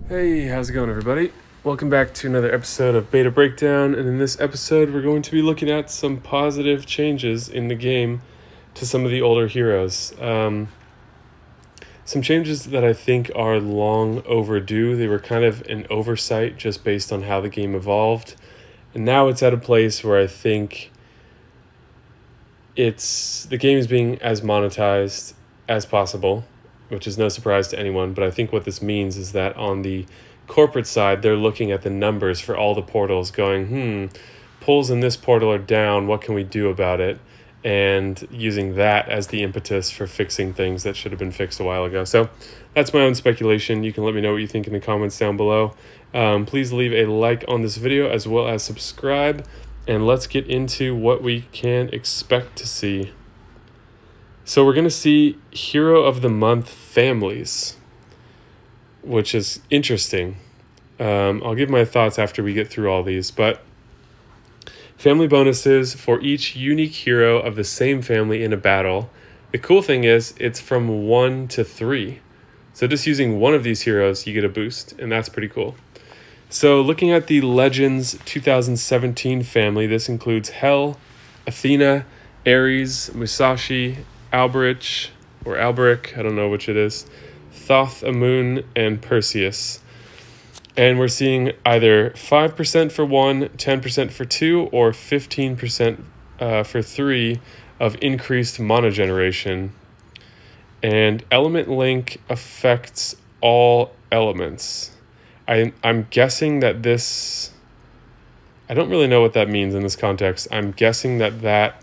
Hey, how's it going, everybody? Welcome back to another episode of Beta Breakdown, and in this episode we're going to be looking at some positive changes in the game to some of the older heroes. Some changes that I think are long overdue. They were kind of an oversight just based on how the game evolved, and now it's at a place where I think the game is being as monetized as possible, which is no surprise to anyone, but I think what this means is that on the corporate side, they're looking at the numbers for all the portals going, pulls in this portal are down, what can we do about it? And using that as the impetus for fixing things that should have been fixed a while ago. So that's my own speculation. You can let me know what you think in the comments down below. Please leave a like on this video as well as subscribe, and let's get into what we can expect to see. So we're going to see Hero of the Month families, which is interesting. I'll give my thoughts after we get through all these, but family bonuses for each unique hero of the same family in a battle. The cool thing is it's from 1 to 3. So just using one of these heroes, you get a boost, and that's pretty cool. So looking at the Legends 2017 family, this includes Hel, Athena, Ares, Musashi, Alberic, I don't know which it is, Thoth Amun, and Perseus. And we're seeing either 5% for 1, 10% for 2, or 15% for 3 of increased mana generation. And Element Link affects all elements. I'm guessing that this... I don't really know what that means in this context. I'm guessing that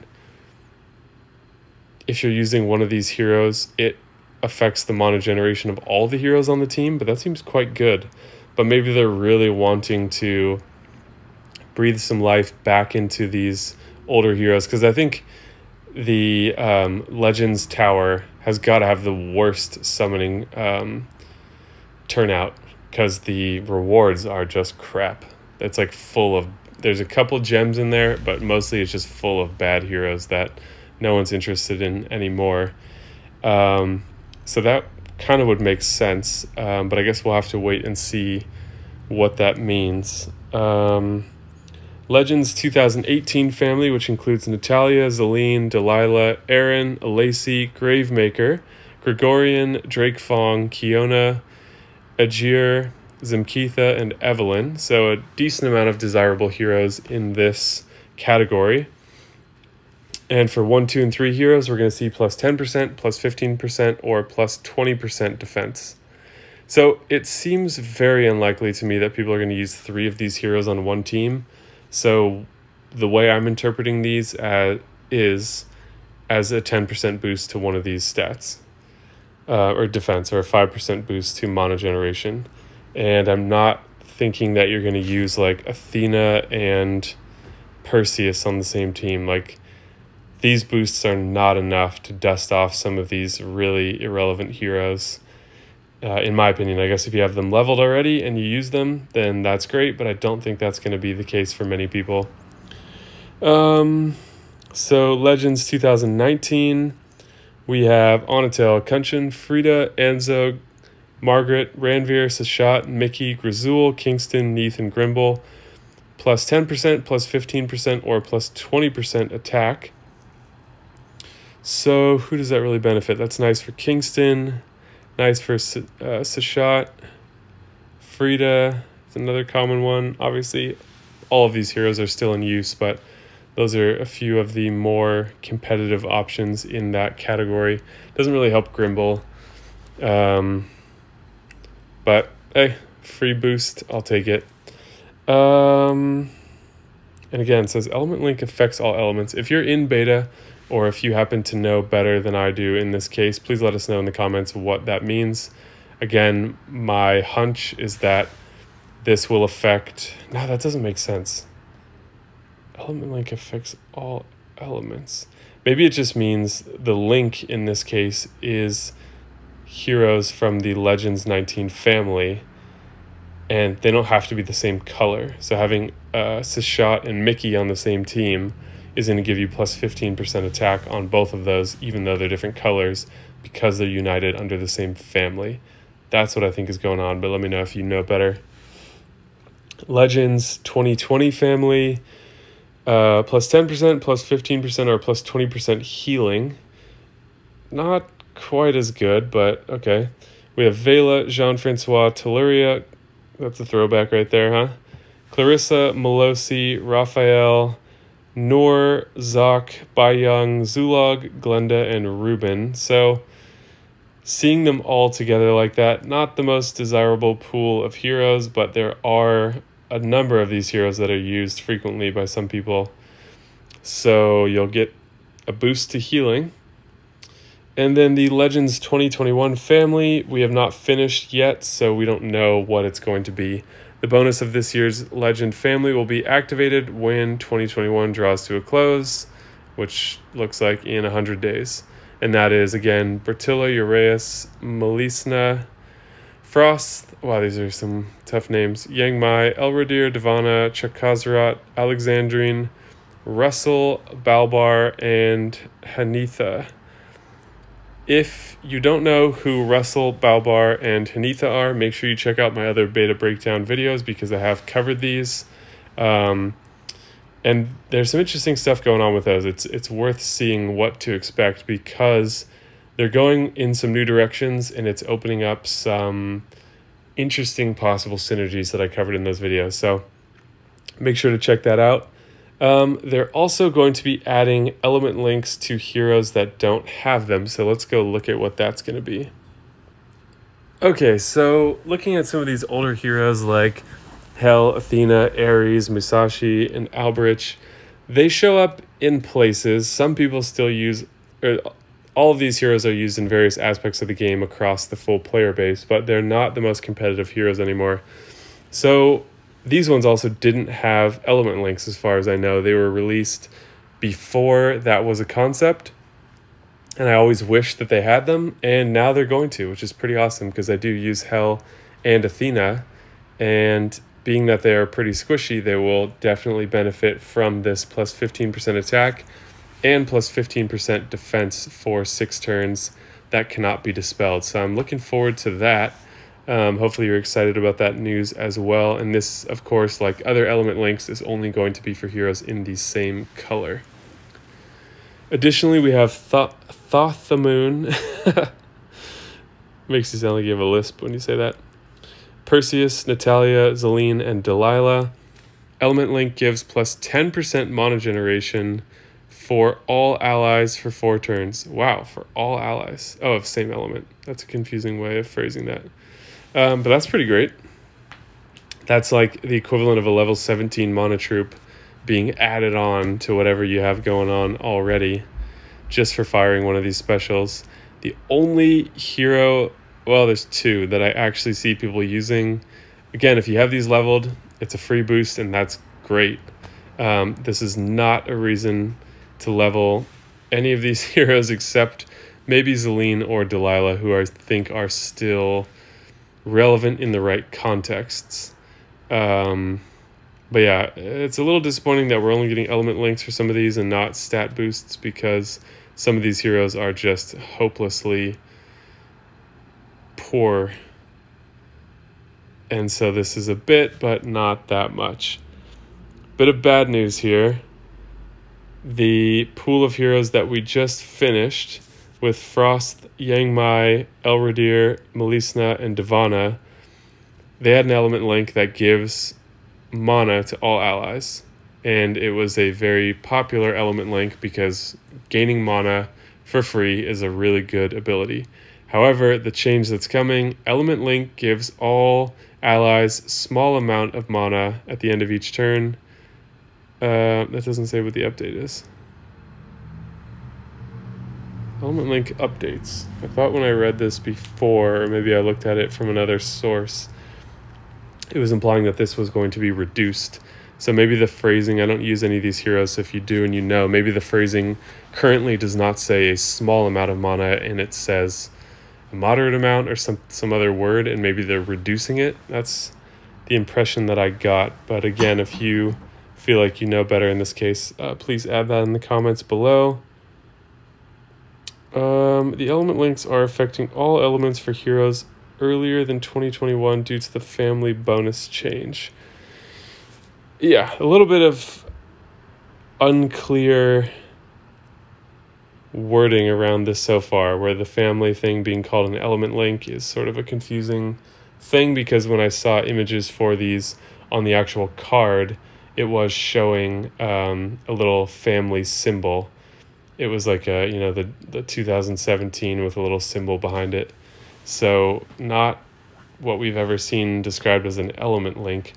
if you're using one of these heroes, it affects the mana generation of all the heroes on the team, but that seems quite good. But maybe they're really wanting to breathe some life back into these older heroes, because I think the Legends Tower has got to have the worst summoning turnout, because the rewards are just crap. It's like full of... There's a couple gems in there, but mostly it's just full of bad heroes that no one's interested in anymore. So that kind of would make sense, but I guess we'll have to wait and see what that means. Legends 2018 family, which includes Natalia, Zelene, Delilah, Aaron, Alacy, Gravemaker, Gregorian, Drake Fong, Kiona, Ajir, Zimkitha, and Evelyn. So a decent amount of desirable heroes in this category. And for 1, 2, and 3 heroes, we're going to see plus 10%, plus 15%, or plus 20% defense. So it seems very unlikely to me that people are going to use 3 of these heroes on one team. So the way I'm interpreting these is as a 10% boost to one of these stats, or defense, or a 5% boost to mana generation. And I'm not thinking that you're going to use like Athena and Perseus on the same team. Like, these boosts are not enough to dust off some of these really irrelevant heroes, in my opinion. I guess if you have them leveled already and you use them, then that's great, but I don't think that's going to be the case for many people. So Legends 2019, we have Onatel, Kunshin, Frida, Anzo, Margaret, Ranveer, Sashat, Mickey, Grazul, Kingston, Neith, and Grimble. Plus 10%, plus 15%, or plus 20% attack. So who does that really benefit? That's nice for Kingston, nice for Sashat, Frida is another common one. Obviously, all of these heroes are still in use, but those are a few of the more competitive options in that category. Doesn't really help Grimble. But hey, free boost, I'll take it. And again, it says Element Link affects all elements. If you're in beta, or if you happen to know better than I do in this case, please let us know in the comments what that means. Again, my hunch is that this will affect... No, that doesn't make sense. Element Link affects all elements. Maybe it just means the link in this case is heroes from the Legends 19 family, and they don't have to be the same color. So having Sashat and Mickey on the same team is going to give you plus 15% attack on both of those, even though they're different colors, because they're united under the same family. That's what I think is going on, but let me know if you know better. Legends 2020 family, plus 10%, plus 15%, or plus 20% healing. Not quite as good, but okay. We have Vela, Jean-Francois Telluria. That's a throwback right there, huh? Clarissa, Melosi, Raphael, Noor, Zok, Bayang, Zulog, Glenda, and Ruben. So seeing them all together like that, not the most desirable pool of heroes, but there are a number of these heroes that are used frequently by some people. So you'll get a boost to healing. And then the Legends 2021 family, we have not finished yet, so we don't know what it's going to be. The bonus of this year's Legend family will be activated when 2021 draws to a close, which looks like in 100 days. And that is, again, Bertilla, Uraeus, Melisna, Frost, wow, these are some tough names, Yangmai, Elrodir, Divana, Chakazarat, Alexandrine, Russell, Balbar, and Hanitha. If you don't know who Russell, Balbar, and Hanitha are, make sure you check out my other beta breakdown videos because I have covered these. And there's some interesting stuff going on with those. It's worth seeing what to expect because they're going in some new directions and it's opening up some interesting possible synergies that I covered in those videos. So make sure to check that out. They're also going to be adding element links to heroes that don't have them. So let's go look at what that's going to be. Okay, so looking at some of these older heroes like Hel, Athena, Ares, Musashi, and Alberich, they show up in places. Some people still use, or all of these heroes are used in various aspects of the game across the full player base, but they're not the most competitive heroes anymore. So these ones also didn't have element links as far as I know. They were released before that was a concept, and I always wished that they had them, and now they're going to, which is pretty awesome because I do use Hel and Athena, and being that they are pretty squishy, they will definitely benefit from this plus 15% attack and plus 15% defense for 6 turns that cannot be dispelled. So I'm looking forward to that. Hopefully you're excited about that news as well. And this, of course, like other element links, is only going to be for heroes in the same color. Additionally, we have Thothamoon. Makes you sound like you have a lisp when you say that. Perseus, Natalia, Zelene, and Delilah. Element link gives plus 10% mana generation for all allies for 4 turns. Wow, for all allies. Oh, of same element. That's a confusing way of phrasing that. But that's pretty great. That's like the equivalent of a level 17 mana troop being added on to whatever you have going on already just for firing one of these specials. The only hero, well, there's 2 that I actually see people using. Again, if you have these leveled, it's a free boost and that's great. This is not a reason to level any of these heroes except maybe Zelene or Delilah, who I think are still relevant in the right contexts. But yeah, it's a little disappointing that we're only getting element links for some of these and not stat boosts because some of these heroes are just hopelessly poor. And so this is a bit, but not that much. Bit of bad news here. The pool of heroes that we just finished with Frost, Yangmai, Elrodir, Melisna, and Divana, they had an element link that gives mana to all allies. And it was a very popular element link because gaining mana for free is a really good ability. However, the change that's coming, element link gives all allies small amount of mana at the end of each turn. That doesn't say what the update is. Element link updates. I thought when I read this before, or maybe I looked at it from another source, it was implying that this was going to be reduced. So maybe the phrasing, I don't use any of these heroes, so if you do and you know, maybe the phrasing currently does not say a small amount of mana and it says a moderate amount or some other word, and maybe they're reducing it. That's the impression that I got. But again, if you feel like you know better in this case, please add that in the comments below. The element links are affecting all elements for heroes earlier than 2021 due to the family bonus change. Yeah, a little bit of unclear wording around this so far, where the family thing being called an element link is sort of a confusing thing, because when I saw images for these on the actual card, it was showing a little family symbol. It was like the 2017 with a little symbol behind it. So not what we've ever seen described as an element link.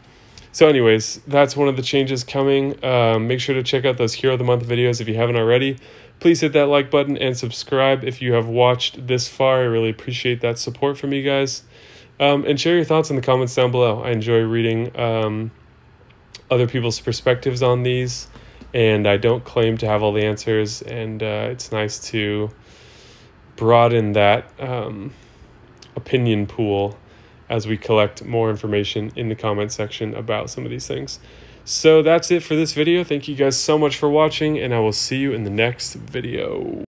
So anyways, that's one of the changes coming. Make sure to check out those Hero of the Month videos if you haven't already. Please hit that like button and subscribe if you have watched this far. I really appreciate that support from you guys. And share your thoughts in the comments down below. I enjoy reading other people's perspectives on these, and I don't claim to have all the answers, and it's nice to broaden that opinion pool as we collect more information in the comment section about some of these things. So that's it for this video. Thank you guys so much for watching, and I will see you in the next video.